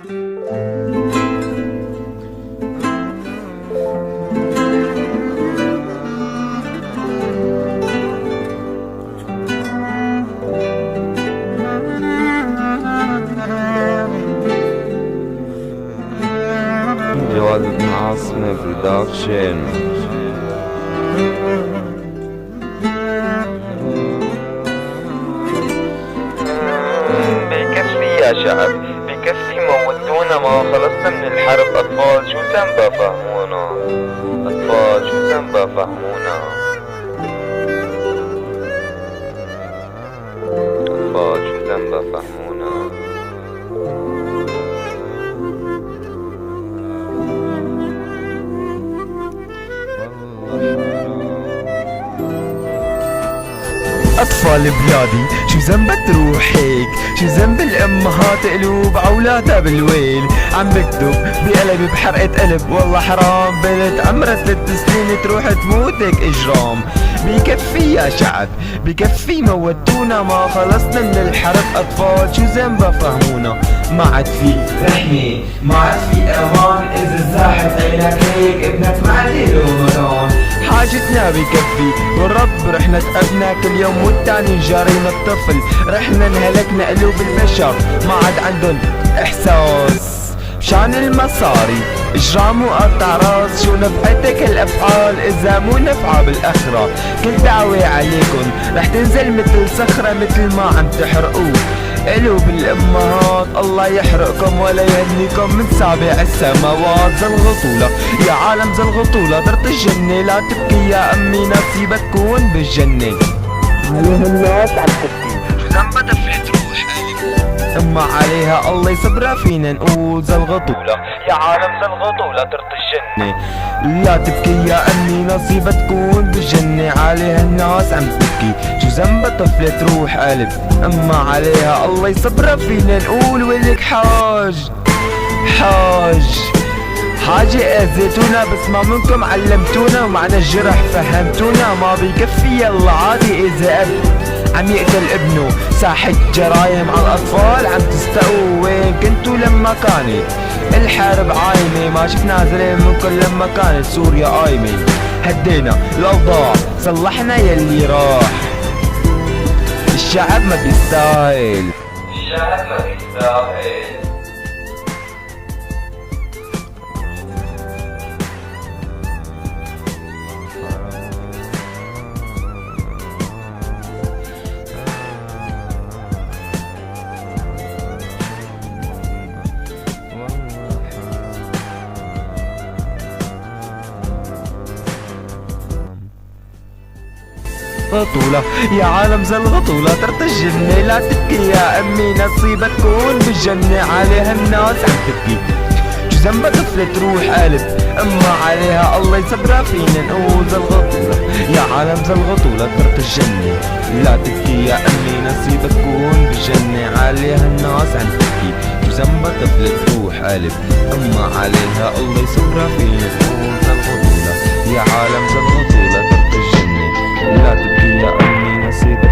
جواد بن عاصمة برودكشن. بكفي يا شعب، بكفي موتونا، ما خلصنا من الحرب. أطفال شو ذنبها فهمونا، أطفال شو ذنبها فهمونا، أطفال شو ذنبها فهمونا. أطفال بلادي شو ذنبها تروح هيك؟ شو ذنب الأمهات قلوب عولادها بالويل؟ عم بكتب بقلبي بحرقة قلب، والله حرام بنت عمرها 3 سنين تروح تموتك إجرام. بكفي يا شعب، بكفي موتونا، ما خلصنا من الحرب. أطفال شو ذنبها فهمونا، ما عاد في رحمة، ما عاد في أمان. إذا زاحت عينك هيك ابنك ما عليه مران. حاجتنا بكفي والرب رحنا تقبنا كل يوم، والتاني جارينا الطفل. رحنا انهلكنا قلوب البشر، ما عاد عندن احساس مشان المصاري. اجرام وقطع راس، شو نفعتك الافعال اذا مو نفعة بالاخرة؟ كل دعوة عليكن رح تنزل مثل صخرة، مثل ما عم تحرقوه قلوب الامهات. الله يحرقكم ولا يهنيكم من سابع السماوات. زلغطولة يا عالم زلغطولة، درت الجنة لا تبكي يا امي، نصيبك تكون بالجنة. عليها الناس عم تبكي، شو ذنبها دفعت روح قلبي، اما عليها الله يصبرها. فينا نقول زلغطولة يا عالم زلغطولة، درت الجنة لا تبكي يا امي، نصيبها تكون بالجنة. عليها الناس عم تبكي، شو ذنبها طفلة تروح قلب، اما عليها الله يصبرها. فينا نقول ولك حاج حاجة اذيتونا، بس ما منكم علمتونا، ومعنى الجرح فهمتونا. ما بيكفي يلا عادي اذا اب عم يقتل ابنه، ساحة جرايم على الاطفال عم تستقوا. وين كنتو لما كانت الحرب عايمة؟ ما شفنا زلم منكم لما كانت سوريا قايمة. هدينا الاوضاع، صلحنا يلي راح. الشعب ما بيستاهل، الشعب ما بيستاهل. غطولة يا عالم زلغطولة، درت الجنة لا تبكي يا امي، نصيبها تكون بالجنة. عليها الناس عم تبكي، شو ذنبها طفلة تروح قلب، اما عليها الله يصبرها. فينا نقول زلغطولة يا عالم زلغطولة، درت الجنة لا تبكي يا امي، نصيبها تكون بالجنة. عليها الناس عم تبكي، شو ذنبها طفلة تروح قلب، اما عليها الله يصبرها. فينا نقول زلغطولة يا عالم زلغطولة، درت الجنة لا تبكي يا أمي، نصيبك